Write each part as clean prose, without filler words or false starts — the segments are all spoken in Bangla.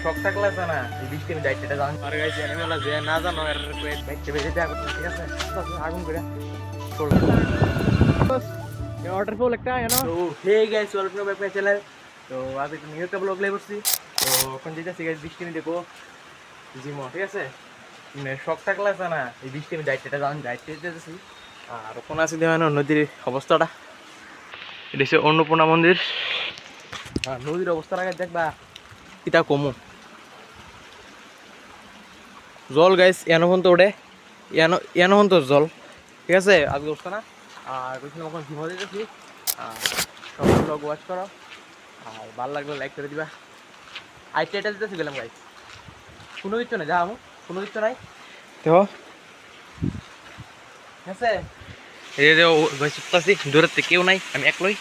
শখ থাকলে আছে না এই বৃষ্টি আমি দায়িত্বটা জানি আর গাইছি এনিমেলা যে না জানো এর বাইকটা বেজে দেওয়া করতে ঠিক আছে আগুন করে ওয়াটারফল একটা তো hey guys welcome back my channel. তো আজ একটা নিউ একটা ব্লগ লাইভ করছি। তো এখন যেতেছি গাইস বৃষ্টি আমি দেখো জিমো ঠিক আছে শখ থাকলে আছে না এই বৃষ্টি আমি দায়িত্বটা জানি দায়িত্ব যেতেছি। আর ওখানে আছে দেখেন নদীর অবস্থাটা, এটা হচ্ছে অন্নপূর্ণা মন্দির। আর নদীর অবস্থাটা দেখবা কিটা কমু জল গাইস এনখন তো ওঠে এনখন তো জল ঠিক আছে আজকে অবস্থা না। আর বলছিলাম ওখানে ঘুমো দিতেছি। আর সবাই ব্লগ ওয়াচ করো আর ভালো লাগলে লাইক করে দিবা। আইটা দিতেছি গেলাম গাইস কোনো কিছু না যা আমি কোনো কিছু নাই তো ঠিক আছে। এই যে সুপ্তাছি দূরের থেকে কেউ নাই, আমি একলাই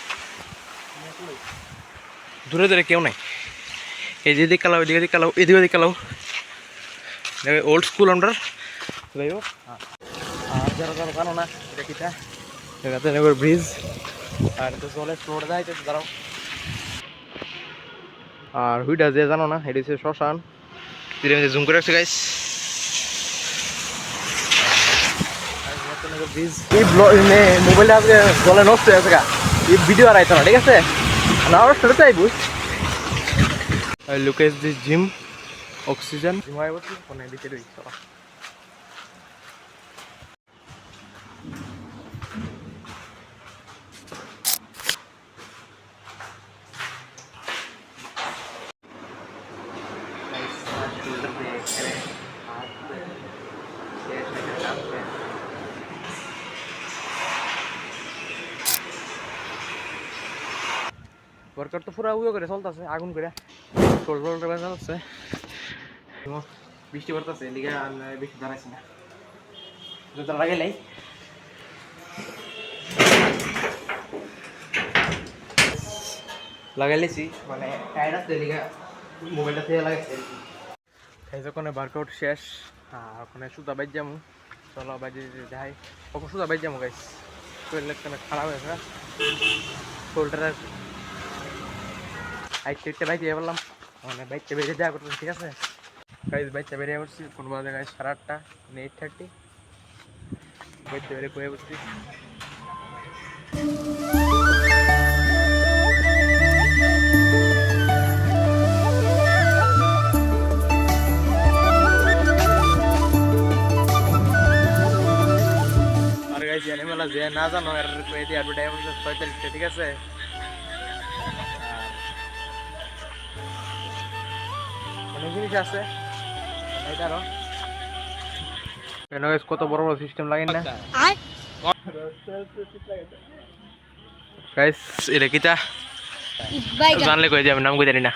দূরে দূরে কেউ নাই। এই যে দিকে কালাও এদিকে কালাও এদিকে দিকে কালাও ওল্ড স্কুল আমরা যাই হোক। আর যারা যারা জানো না এটা কিটা এটাতে নেবার ব্রিজ আর তো জলে ফ্লোর যায় তো দাঁড়াও। আর হুইটা যে জানো না এটা হচ্ছে শ্মশান, জুম করে রাখছে গাইস। এই মোবাইলটা আজকে জলে নষ্ট হয়ে গেছে এই ভিডিও আর আইতো না ঠিক আছে না ওর সাথে চাইবো। Look at this gym, oxygen. Gym আয় বসে কোনে দিতে রই চলো। वर्कआउट तो पूरा उयो करे चलतेছে আগুন করে শোল্ডার ব্যথা হচ্ছে বৃষ্টি পড়তেছে এদিকে আর বেশি দাঁড়াইছি না জুতা লাগাইলাই লাগাইলেছি মানে টায়ার আছে এদিকে মোবাইলটা থেকে লাগাইছি এই যখন ওয়ার্কআউট শেষ আর ওখানে সুতা বাইর যাবো চলো বাইরে যাই ওখানে সুতা বাইর যাবো গাইস শরীর খারাপ হয়েছে শোল্ডারের আইটা বাইক দিয়ে বললাম মানে বাইকটা বেরিয়ে দেওয়া করতেছি ঠিক আছে গাইজ বাইকটা বেরিয়ে পড়ছি কোনো জায়গায় 8:30 8:30 বাইকটা বেরিয়ে পড়ে পড়ছি। আর গাইজ এনিমেলা যে না জানো এর এটি অ্যাডভার্টাইজমেন্ট 45 ঠিক আছে। অনেক জিনিস আছে কত বড় বড় সিস্টেম লাগেন না গাইস এটা কিটা জানলে কই যাবেন নাম কই জানি না।